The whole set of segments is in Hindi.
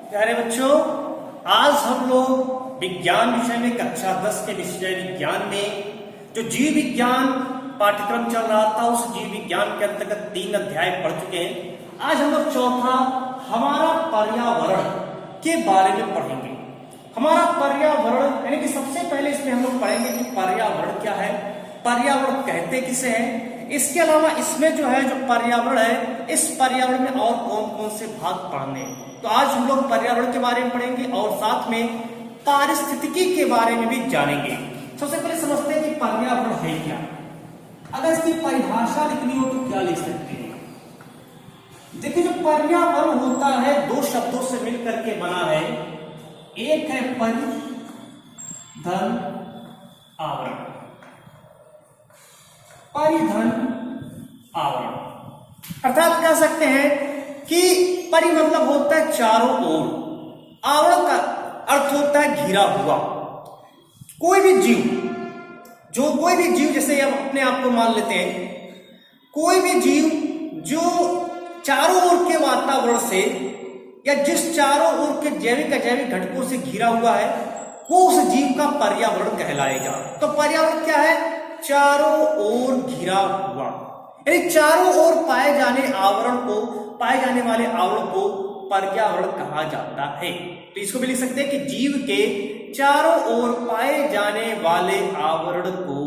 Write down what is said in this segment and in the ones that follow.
प्यारे बच्चों, आज हम लोग विज्ञान विषय में कक्षा 10 के विषय विज्ञान में जो जीव विज्ञान पाठ्यक्रम चल रहा था उस जीव विज्ञान के अंतर्गत 3 अध्याय पढ़ चुके हैं। आज हम लोग चौथा हमारा पर्यावरण के बारे में पढ़ेंगे। हमारा पर्यावरण यानी कि सबसे पहले इसमें हम लोग पढ़ेंगे कि पर्यावरण क्या है, पर्यावरण कहते किसे हैं। इसके अलावा इसमें जो है जो पर्यावरण है, इस पर्यावरण में और कौन कौन से भाग पढ़ने हैं। तो आज हम लोग पर्यावरण के बारे में पढ़ेंगे और साथ में पारिस्थितिकी के बारे में भी जानेंगे। सबसे पहले समझते हैं कि पर्यावरण है क्या। अगर इसकी परिभाषा लिखनी हो तो क्या लिख सकते हैं। देखिए, जो पर्यावरण होता है 2 शब्दों से मिलकर के बना है। एक है परि, धन, आवरण। परिधन आवरण अर्थात कह सकते हैं कि परि मतलब होता है चारों ओर, आवरण का अर्थ होता है घिरा हुआ। कोई भी जीव जैसे हम अपने आप को मान लेते हैं, कोई भी जीव जो चारों ओर के वातावरण से या जिस चारों ओर के जैविक अजैविक घटकों से घिरा हुआ है वो उस जीव का पर्यावरण कहलाएगा। तो पर्यावरण क्या है? चारों ओर घिरा हुआ, यानी चारों ओर पाए जाने वाले आवरण को पर्यावरण कहा जाता है। तो इसको भी लिख सकते हैं कि जीव के चारों ओर पाए जाने वाले आवरण को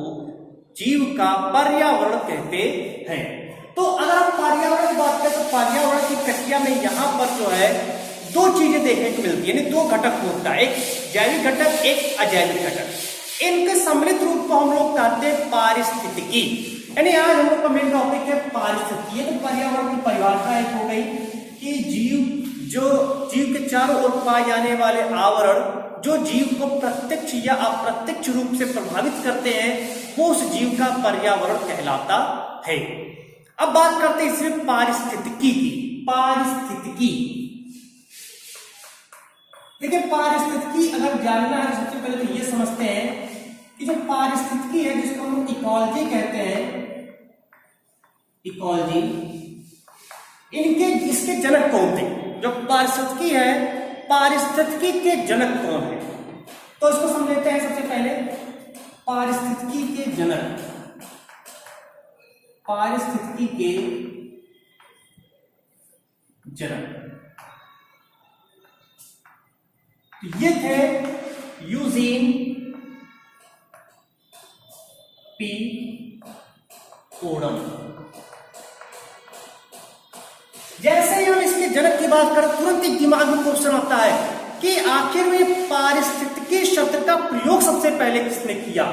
जीव का पर्यावरण कहते हैं। तो अगर आप पर्यावरण की बात करें तो पर्यावरण की प्रक्रिया में यहां पर जो है 2 चीजें देखने को मिलती है, यानी 2 घटक होता है, एक जैविक घटक, एक अजैविक घटक। इनके सम्मिलित रूप को हम लोग कहते हैं पारिस्थितिकी। यानी आज हम लोग का मेन टॉपिक है पारिस्थितिकी। ये तो पर्यावरण की परिभाषा एक हो गई कि जीव के चारों ओर पाए जाने वाले आवरण जो जीव को प्रत्यक्ष या अप्रत्यक्ष रूप से प्रभावित करते हैं वो उस जीव का पर्यावरण कहलाता है। अब बात करते हैं इसमें पारिस्थितिकी की। पारिस्थितिकी, देखिए पारिस्थितिकी अगर जानना है सबसे पहले तो ये समझते हैं कि जो पारिस्थितिकी है जिसको हम इकोलॉजी कहते हैं, इकोलॉजी, इसके जनक कौन थे? जो पारिस्थितिकी है, पारिस्थितिकी के जनक कौन है? तो इसको समझ लेते हैं। सबसे पहले पारिस्थितिकी के जनक, पारिस्थितिकी के जनक ये थे यूजीन पी ओडम। जैसे ही हम इसके जनक की बात करें तुरंत एक दिमाग में क्वेश्चन आता है कि आखिर में पारिस्थितिकी शब्द का प्रयोग सबसे पहले किसने किया।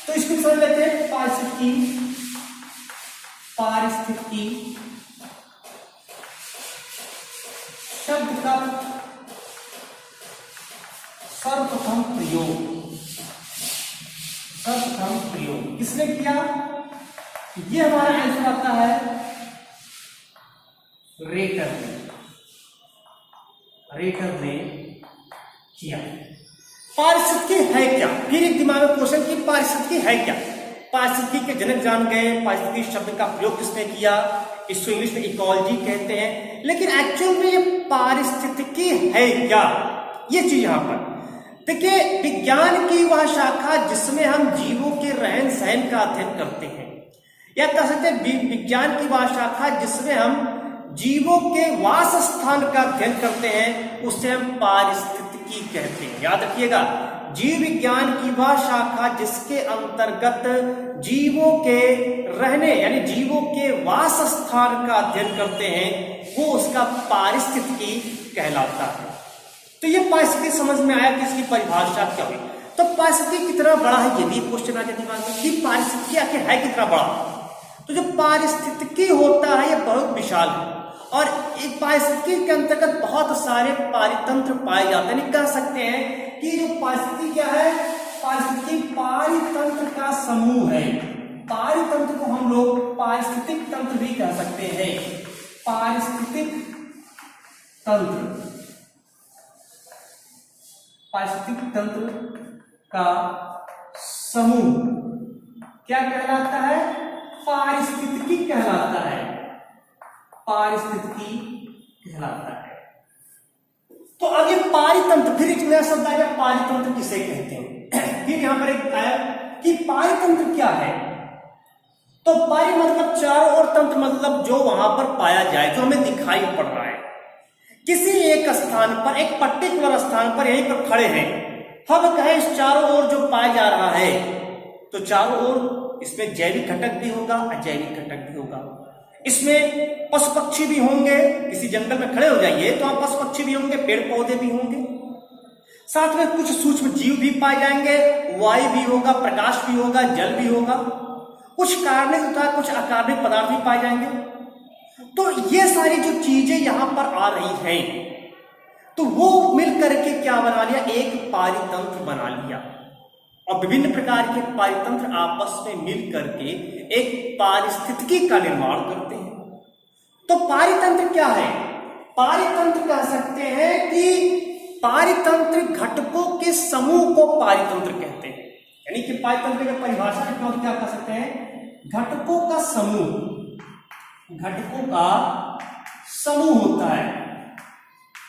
तो इसको समझ लेते हैं। पारिस्थितिकी शब्द का सर्वप्रथम प्रयोग किसने किया? ये हमारा आंसर आता है रेटर ने किया। पारिस्थितिकी है क्या? फिर एक दिमाग में क्वेश्चन कि पारिस्थितिकी है क्या। पारिस्थितिकी के जनक जान गए, पारिस्थितिकी शब्द का प्रयोग किसने किया, इसको इंग्लिश में इकोलॉजी कहते हैं। लेकिन एक्चुअल में ये पारिस्थितिकी है क्या, ये चीज यहां पर देखिए। विज्ञान की वह शाखा जिसमें हम जीवों के रहन सहन का अध्ययन करते हैं, या कह सकते हैं विज्ञान की वह शाखा जिसमें हम जीवों के वास स्थान का अध्ययन करते हैं, उसे हम पारिस्थितिकी कहते हैं। याद रखिएगा, जीव विज्ञान की वह शाखा जिसके अंतर्गत जीवों के रहने यानी जीवों के वास स्थान का अध्ययन करते हैं वो उसका पारिस्थितिकी कहलाता है। तो ये पारिस्थितिकी समझ में आया कि इसकी परिभाषा क्या हुई। तो पारिस्थितिकी कितना बड़ा है ये भी क्वेश्चन आ जाता दिमाग में कि पारिस्थितिकी आखिर है कितना बड़ा। तो जो पारिस्थितिकी होता है ये बहुत विशाल है और एक पारिस्थितिकी के अंतर्गत बहुत सारे पारितंत्र पाए जाते हैं। कह सकते हैं कि जो पारिस्थितिकी क्या है, पारिस्थितिकी पारितंत्र का समूह है। पारितंत्र को हम लोग पारिस्थितिक तंत्र भी कह सकते हैं। पारिस्थितिक तंत्र, पारिस्थितिक तंत्र का समूह क्या कहलाता है? पारिस्थितिकी कहलाता है। पारिस्थितिकी कहलाता है। तो अब पारितंत्र, फिर एक नया शब्द आया, पारितंत्र किसे कहते हैं। फिर यहां पर एक आया कि पारितंत्र क्या है। तो पारि मतलब चारों ओर, तंत्र मतलब जो वहां पर पाया जाए, जो हमें दिखाई पड़ रहा है। किसी एक स्थान पर, एक पर्टिकुलर स्थान पर यहीं पर खड़े हैं, हम कहें इस चारों ओर जो पाया जा रहा है, तो चारों ओर इसमें जैविक घटक भी होगा, अजैविक घटक भी होगा। इसमें पशु पक्षी भी होंगे, किसी जंगल में खड़े हो जाइए तो वहां पशु पक्षी भी होंगे, पेड़ पौधे भी होंगे, साथ में कुछ सूक्ष्म जीव भी पाए जाएंगे, वायु भी होगा, प्रकाश भी होगा, जल भी होगा, कुछ कार्बनिक तथा कुछ अकार्बनिक पदार्थ भी पाए जाएंगे। तो ये सारी जो चीजें यहां पर आ रही हैं, तो वो मिल करके क्या बना लिया, एक पारितंत्र बना लिया। और विभिन्न प्रकार के पारितंत्र आपस में मिल करके एक पारिस्थितिकी का निर्माण करते हैं। तो पारितंत्र क्या है? पारितंत्र कह सकते हैं कि पारितंत्र घटकों के समूह को पारितंत्र कहते हैं। यानी कि पारितंत्र की परिभाषा में क्या कह सकते हैं, घटकों का समूह, घटकों का समूह होता है।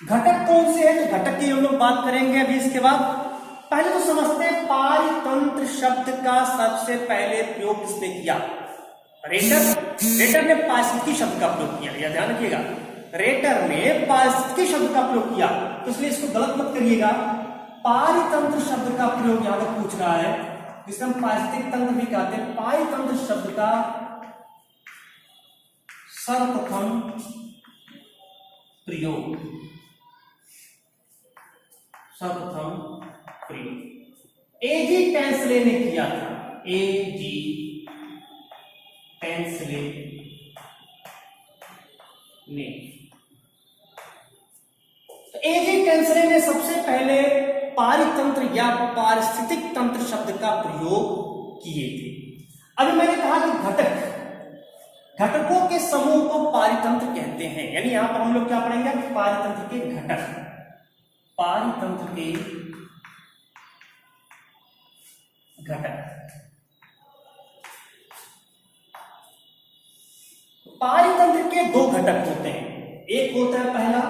घटक कौन से हैं, तो घटक की हम लोग बात करेंगे अभी इसके बाद। पहले तो समझते हैं पारितंत्र शब्द का सबसे पहले प्रयोग किसने किया, रेटर ने पारिस्थितिकी शब्द का प्रयोग किया। यह ध्यान रखिएगा, रेटर ने पारिस्थितिकी शब्द का प्रयोग किया, तो इसलिए इसको गलत मत करिएगा। पारितंत्र शब्द का प्रयोग यहां पर पूछ रहा है, जिसे हम पारिस्थितिक तंत्र भी कहते हैं। पारितंत्र शब्द का सर्वप्रथम प्रयोग, सर्वप्रथम प्रयोग एजी टेंसले ने किया था। एजी टेंसले ने, एजी टेंसले ने सबसे पहले पारितंत्र या पारिस्थितिक तंत्र शब्द का प्रयोग किए थे। अभी मैंने कहा कि घटक, घटकों के समूह को पारितंत्र कहते हैं। यानी यहां पर हम लोग क्या पढ़ेंगे, पारितंत्र के घटक, पारितंत्र के घटक। पारितंत्र के दो घटक होते हैं, एक होता है पहला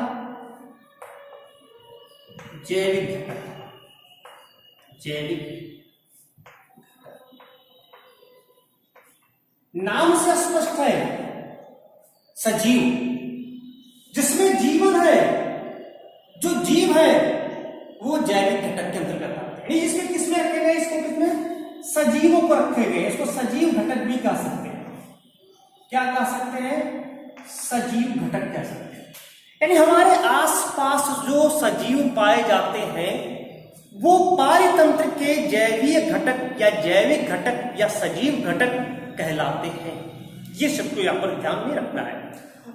जैविक घटक, जैविक नाम से स्पष्ट है, सजीव, जिसमें जीवन है, जो जीव है वो जैविक घटक के अंतर्गत आते हैं। इसमें किसमें रखे गए, इसको किसमें, सजीवों को रखे गए, इसको सजीव घटक भी कह सकते हैं। क्या कह सकते हैं, सजीव घटक कह सकते हैं। यानी हमारे आसपास जो सजीव पाए जाते हैं वो पारितंत्र के जैवीय घटक या जैविक घटक या सजीव घटक कहलाते हैं। ये सबको यहां पर ध्यान में रखना है।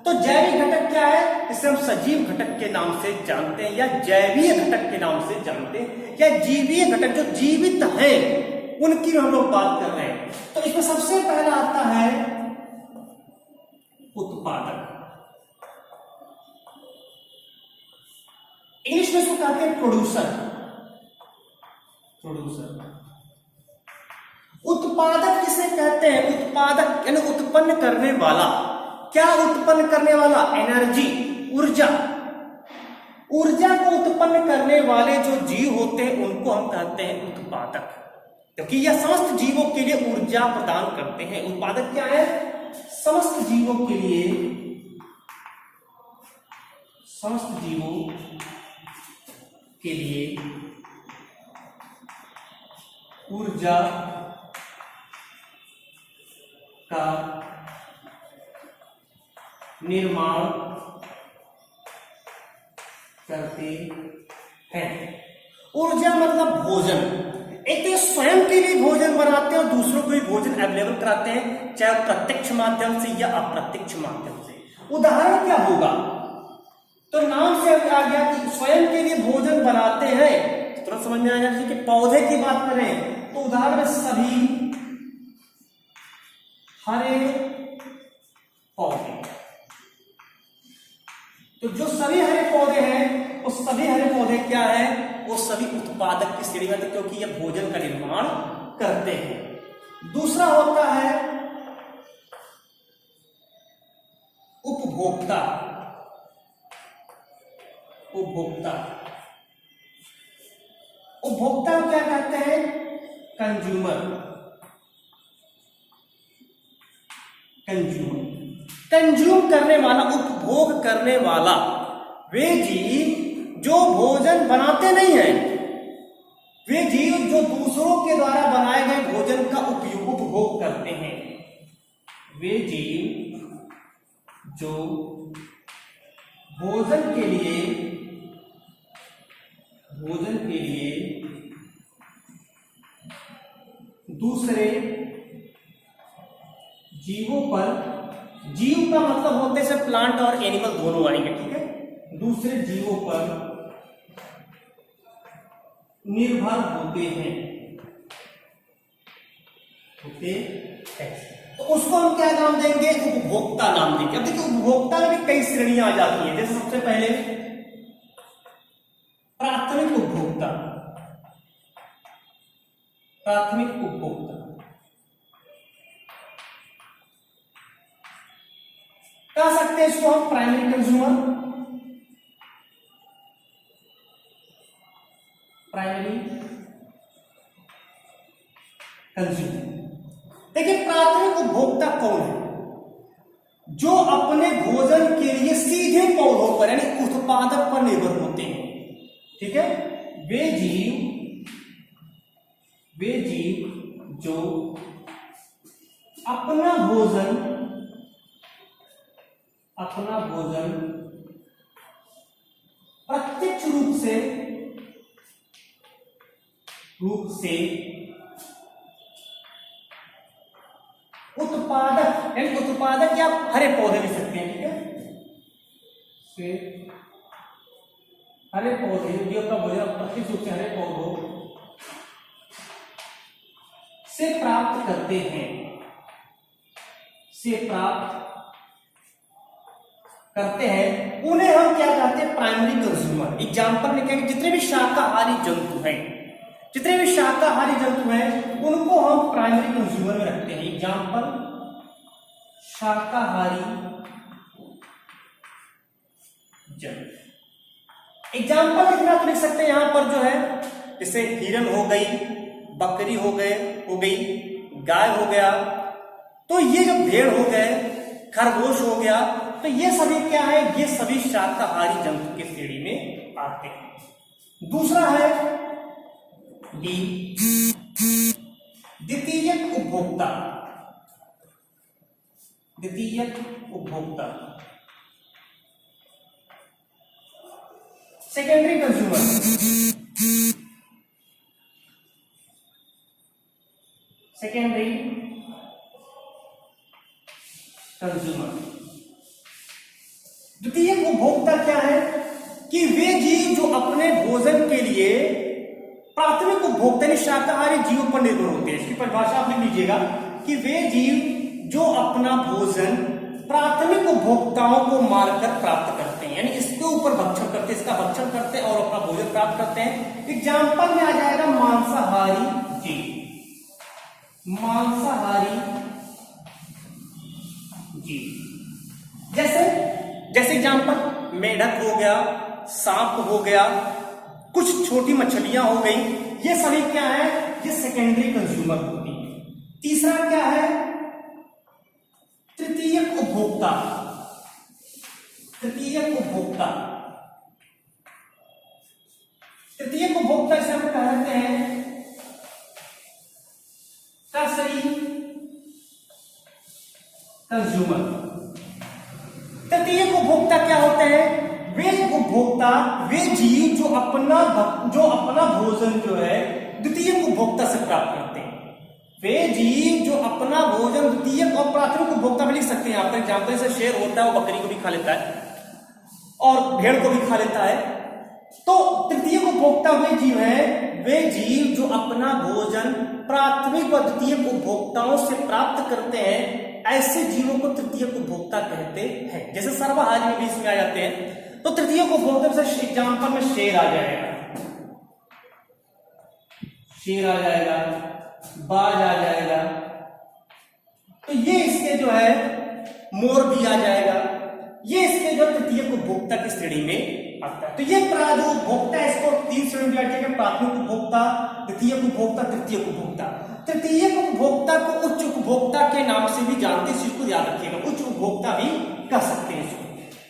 तो जैविक घटक क्या है, इसे हम सजीव घटक के नाम से जानते हैं, या जैवीय घटक के नाम से जानते हैं, या जीवीय घटक जो जीवित हैं उनकी हम लोग बात कर रहे हैं। तो इसमें सबसे पहला आता है उत्पादक, इंग्लिश में इसको कहते हैं प्रोड्यूसर, प्रोड्यूसर। उत्पादक किसे कहते हैं, उत्पादक यानी उत्पन्न करने वाला। क्या उत्पन्न करने वाला, एनर्जी, ऊर्जा, ऊर्जा को उत्पन्न करने वाले जो जीव होते हैं उनको हम कहते हैं उत्पादक, क्योंकि यह समस्त जीवों के लिए ऊर्जा प्रदान करते हैं। उत्पादक क्या है, समस्त जीवों के लिए, समस्त जीवों के लिए ऊर्जा का निर्माण करते हैं। ऊर्जा मतलब भोजन, एक तो स्वयं के लिए भोजन बनाते हैं और दूसरों को भी भोजन अवेलेबल कराते हैं, चाहे प्रत्यक्ष माध्यम से या अप्रत्यक्ष माध्यम से। उदाहरण क्या होगा, तो नाम से आ गया कि स्वयं के लिए भोजन बनाते हैं, तुरंत समझ में आ जाए कि पौधे की बात करें तो उदाहरण में सभी हरे पौधे। तो जो सभी हरे पौधे हैं वो सभी हरे पौधे क्या है, वो सभी उत्पादक की श्रेणी में, क्योंकि ये भोजन का निर्माण करते हैं। दूसरा होता है उपभोक्ता, उपभोक्ता उपभोक्ता क्या कहते हैं? कंज्यूमर। कंज्यूम करने वाला, उपभोग करने वाला। वे जीव जो भोजन बनाते नहीं हैं, वे जीव जो दूसरों के द्वारा बनाए गए भोजन का उपभोग करते हैं। वे जीव जो भोजन के लिए दूसरे जीवों पर, जीव का मतलब होते से प्लांट और एनिमल दोनों आएंगे, ठीक है, दूसरे जीवों पर निर्भर होते हैं, तो उसको हम क्या नाम देंगे? उपभोक्ता नाम देंगे। अब देखिए उपभोक्ता में भी कई श्रेणियां आ जाती हैं। जैसे सबसे पहले प्राथमिक उपभोक्ता। प्राथमिक उपभोक्ता कह सकते हैं इसको हम प्राइमरी कंज्यूमर। Primary consumer. देखिए प्राथमिक उपभोक्ता कौन है? जो अपने भोजन के लिए सीधे पौधों पर यानी उत्पादक पर निर्भर होते हैं, ठीक है। वे जीव जो अपना भोजन प्रत्यक्ष रूप से उत्पादक, यानी उत्पादक या हरे पौधे लिख सकते हैं, ठीक है, हरे पौधे, जीव का भोजन प्रत्यक्ष रूप से हरे पौधों से प्राप्त करते हैं, उन्हें हम क्या कहते हैं? Primary consumer. एग्जाम्पल में क्या, जितने भी शाकाहारी जंतु हैं उनको हम प्राइमरी कंज्यूमर में रखते हैं। एग्जाम्पल शाकाहारी जंतु। एग्जाम्पल लिखना तो लिख सकते हैं यहां पर जो है, जैसे हिरन हो गई, बकरी हो गई, गाय हो गया, तो ये जो भेड़ हो गए, खरगोश हो गया, तो ये सभी क्या है? ये सभी शाकाहारी जंतु की श्रेणी में आते हैं। दूसरा है द्वितीयक उपभोक्ता। Secondary consumer. द्वितीयक उपभोक्ता क्या है? कि वे जीव जो अपने भोजन के लिए प्राथमिक उपभोक्ता यानी शाकाहारी जीवों पर निर्भर होते हैं। इसकी परिभाषा आप लिख लीजिएगा कि वे जीव जो अपना भोजन प्राथमिक उपभोक्ताओं को मारकर प्राप्त करते हैं, यानी इसके ऊपर भक्षण करते हैं, इसका भक्षण करते हैं और अपना भोजन प्राप्त करते हैं। एग्जाम्पल में आ जाएगा मांसाहारी जीव। जैसे एग्जाम्पल मेढक हो गया, सांप हो गया, कुछ छोटी मछलियां हो गई, ये सभी क्या है? ये सेकेंडरी कंज्यूमर होती है। तीसरा क्या है? तृतीयक उपभोक्ता। तृतीयक उपभोक्ता से हम कहते हैं टर्सरी कंज्यूमर। तृतीयक उपभोक्ता क्या होते हैं? वे उपभोक्ता, वे जीव जो अपना भोजन जो है द्वितीयक उपभोक्ता से प्राप्त करते हैं। वे जीव जो अपना भोजन द्वितीयक और प्राथमिक उपभोक्ता में लिख सकते हैं। आपका एग्जाम्पल से शेर होता है, वो बकरी को भी खा लेता है और भेड़ को भी खा लेता है। तो तृतीयक उपभोक्ता वे जीव हैं, वे जीव जो अपना भोजन प्राथमिक और द्वितीयक उपभोक्ताओं से प्राप्त करते हैं, ऐसे जीवों को तृतीयक उपभोक्ता कहते हैं। जैसे सर्वहारी में भी इसमें आ जाते हैं। तो तृतीयक उपभोक्ता से एग्जाम्पल में शेर आ जाएगा, बाज आ जाएगा, तो ये इसके जो है मोर भी आ जाएगा, ये इसके जो तृतीयक उपभोक्ता की श्रेणी में आता है। तो ये जो उपभोक्ता है इसको 3 श्रेणी में डिवाइड किया, हैं प्राथमिक उपभोक्ता, द्वितीय उपभोक्ता, तृतीय उपभोक्ता। तृतीय उपभोक्ता को उच्च उपभोक्ता के नाम से भी जानते हैं, इसको याद रखिएगा, उच्च उपभोक्ता भी कह सकते हैं इसको।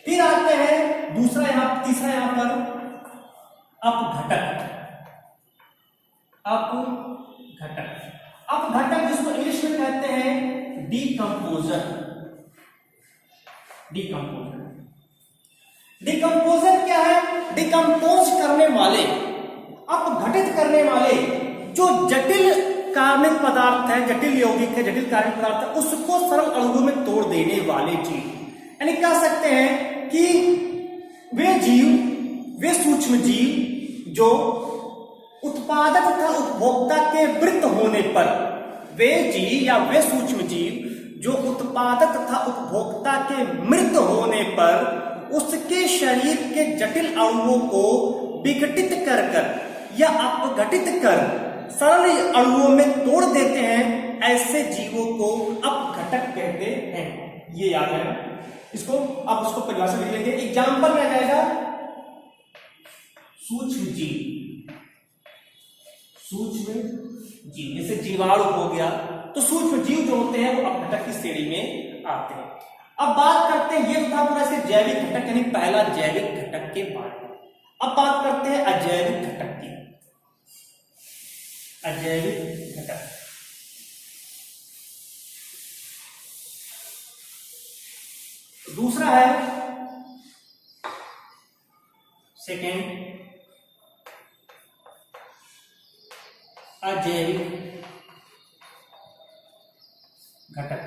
फिर आते हैं तीसरा यहां पर अपघटक। अपघटक जिसको इंग्लिश में कहते हैं डिकम्पोजर। डिकम्पोजर क्या है? डिकम्पोज करने वाले, अपघटित करने वाले जो जटिल कार्बनिक पदार्थ है, जटिल यौगिक है, जटिल कार्बनिक पदार्थ है, उसको सरल अणुओं में तोड़ देने वाले जीव। यानी कह सकते हैं कि वे सूक्ष्म जीव जो उत्पादक तथा उपभोक्ता के मृत होने पर, वे जीव या वे सूक्ष्म जीव जो उत्पादक तथा उपभोक्ता के मृत होने पर उसके शरीर के जटिल अणुओं को विघटित कर या अपघटित कर सरल अणुओं में तोड़ देते हैं, ऐसे जीवों को अपघटक कहते हैं। ये याद है इसको। अब उसको परिभाषा लिख लेंगे। एग्जाम्पल में आ जाएगा सूक्ष्म जीव, जैसे जीवाणु हो गया, तो सूक्ष्म जीव जो होते हैं वो अपघटक की श्रेणी में आते हैं। अब बात करते हैं, ये था पूरा से जैविक घटक यानी पहला जैविक घटक के बारे में। अब बात करते हैं अजैविक घटक की। अजैविक घटक दूसरा है सेकेंड अजैविक घटक।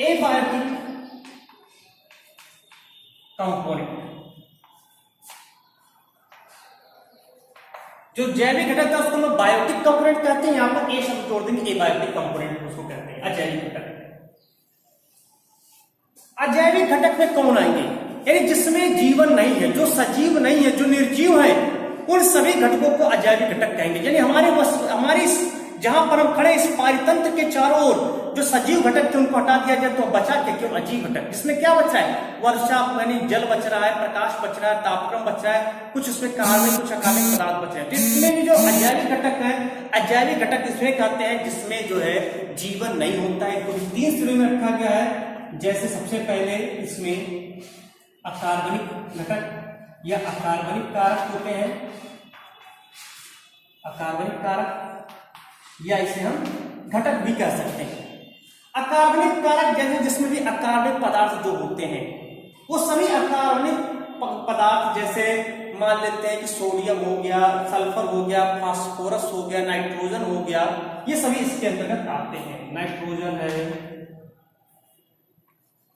Abiotic component. जो जैविक घटक था उसको हम बायोटिक कंपोनेंट कहते हैं, यहां पर ए शब्द जोड़ देंगे, एबायोटिक कंपोनेंट उसको कहते हैं, अजैविक घटक। अजैविक घटक में कौन आएंगे? यानी जिसमें जीवन नहीं है, जो सजीव नहीं है, जो निर्जीव है, उन सभी घटकों को अजैविक घटक कहेंगे। यानी हमारी जहां पर हम खड़े इस पारितंत्र के चारों ओर जो सजीव घटक थे उनको हटा दिया जाए तो बचा क्या? क्यों अजीव घटक। जिसमें क्या बचा है? वर्षा यानी जल बच रहा है, प्रकाश बच रहा है, तापक्रम बच रहा है, कुछ उसमें कार्बन, कुछ अकार्बनिक पदार्थ बच रहे हैं। जिसमें भी जो अजैविक घटक है, अजैविक घटक इसमें कहते हैं जिसमें जो है जीवन नहीं होता है। तो 3 श्रेणी में रखा गया है। जैसे सबसे पहले इसमें अकार्बनिक घटक या अकार्बनिक कारक होते हैं, अकार्बनिक कारक, या इसे हम घटक भी कह सकते हैं। अकार्बनिक कारक जैसे जिसमें भी अकार्बनिक पदार्थ जो होते हैं वो सभी अकार्बनिक पदार्थ, जैसे मान लेते हैं कि सोडियम हो गया, सल्फर हो गया, फास्फोरस हो गया, नाइट्रोजन हो गया, ये सभी इसके अंतर्गत आते हैं। नाइट्रोजन है,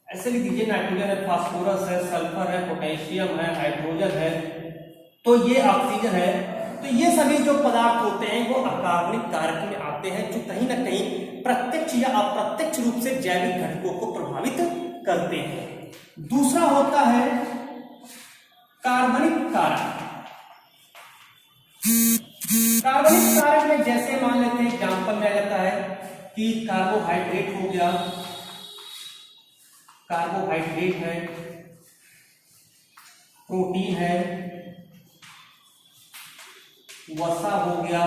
ऐसे लिख दीजिए, नाइट्रोजन है, फास्फोरस है, सल्फर है, पोटेशियम है, हाइड्रोजन है, तो ये ऑक्सीजन है। तो ये सभी जो पदार्थ होते हैं वो अकार्बनिक कारक में आते हैं, जो कहीं ना कहीं प्रत्यक्ष या अप्रत्यक्ष रूप से जैविक घटकों को प्रभावित करते हैं। दूसरा होता है कार्बनिक कारक। कार्बनिक कारक में जैसे मान लेते हैं, एग्जाम्पल में आ जाता है कि कार्बोहाइड्रेट हो गया, कार्बोहाइड्रेट है, प्रोटीन है, वसा हो गया,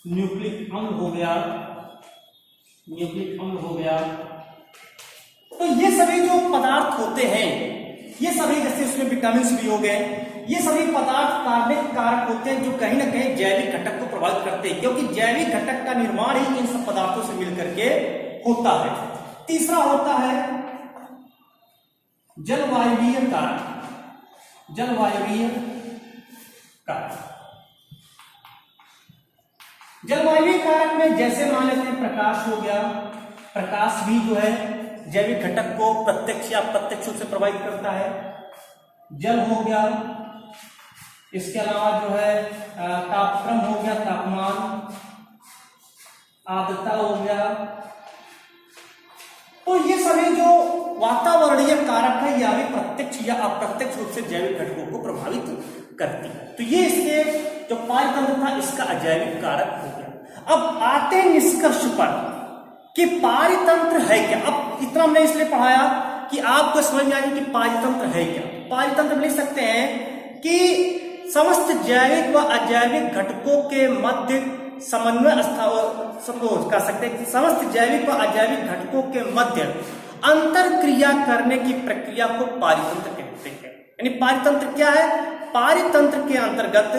न्यूक्लिक अम्ल हो गया, तो ये सभी जो पदार्थ होते हैं, ये सभी जैसे उसमें विटामिन भी हो गए, ये सभी पदार्थ कार्बनिक कारक होते हैं जो कहीं ना कहीं जैविक घटक को प्रभावित करते हैं, क्योंकि जैविक घटक का निर्माण ही इन सब पदार्थों से मिलकर के होता है। तीसरा होता है जलवायवीय कारक। जलवायवीय कारक में जैसे मान लेते हैं प्रकाश हो गया, प्रकाश भी जो है जैविक घटक को प्रत्यक्ष या अप्रत्यक्ष रूप से प्रभावित करता है। जल हो गया, इसके अलावा जो है तापक्रम हो गया, तापमान, आर्द्रता हो गया, तो ये सभी जो वातावरणीय कारक है यह भी प्रत्यक्ष या अप्रत्यक्ष रूप से जैविक घटकों को प्रभावित करती है। तो ये इसके जो पारितंत्र था इसका अजैविक कारक हो गया। अब आते निष्कर्ष पर कि पारितंत्र है क्या। अब इतना हमने इसलिए पढ़ाया कि आपको समझ में आ जाए कि पारितंत्र है क्या। पारितंत्र लिख सकते हैं कि समस्त जैविक व अजैविक घटकों के मध्य समन्वय कर सकते हैं। समस्त जैविक व अजैविक घटकों के मध्य अंतर क्रिया करने की प्रक्रिया को पारितंत्र कहते हैं। यानी पारितंत्र क्या है? पारितंत्र के अंतर्गत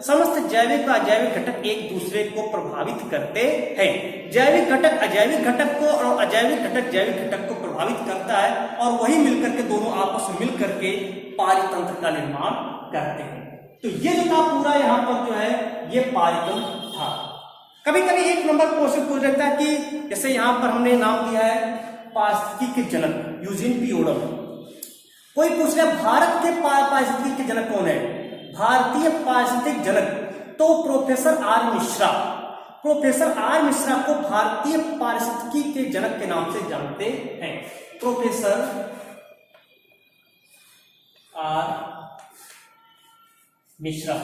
समस्त जैविक व अजैविक घटक एक दूसरे को प्रभावित करते हैं। जैविक घटक अजैविक घटक को और अजैविक घटक जैविक घटक को प्रभावित करता है और वही मिलकर के दोनों आपस में मिलकर के पारितंत्र का निर्माण करते हैं। तो ये जो था पूरा यहाँ पर जो है ये पारितंत्र था। कभी कभी एक नंबर क्वेश्चन पूछ रहता है कि जैसे यहाँ पर हमने नाम दिया है पारिस्थितिकी के जनक यूजीन पी ओडम। कोई पूछ रहा है भारत के पारिस्थितिकी के जनक कौन है? भारतीय पारिस्थितिक जनक तो professor are Mishra. Professor are Mishra को भारतीय पारिस्थितिकी के जनक के नाम से जानते हैं। प्रोफेसर आर मिश्रा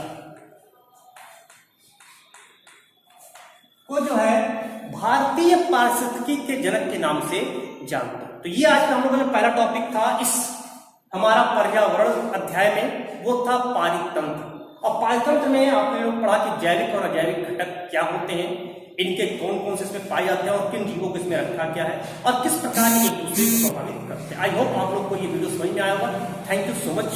को जो है भारतीय पारिस्थितिकी के जनक के नाम से जानते हैं। तो ये आज का हम लोगों ने पहला टॉपिक था इस हमारा पर्यावरण अध्याय में, वो था पारितंत्र। और पारितंत्र में आपने लोग पढ़ा कि जैविक और अजैविक घटक क्या होते हैं, इनके कौन कौन से इसमें पाए जाते हैं और किन जीवों को इसमें रखा गया है और किस प्रकार एक दूसरे को प्रभावित करते हैं। आई होप आप लोग को ये वीडियो समझ में आया होगा। Thank you so much.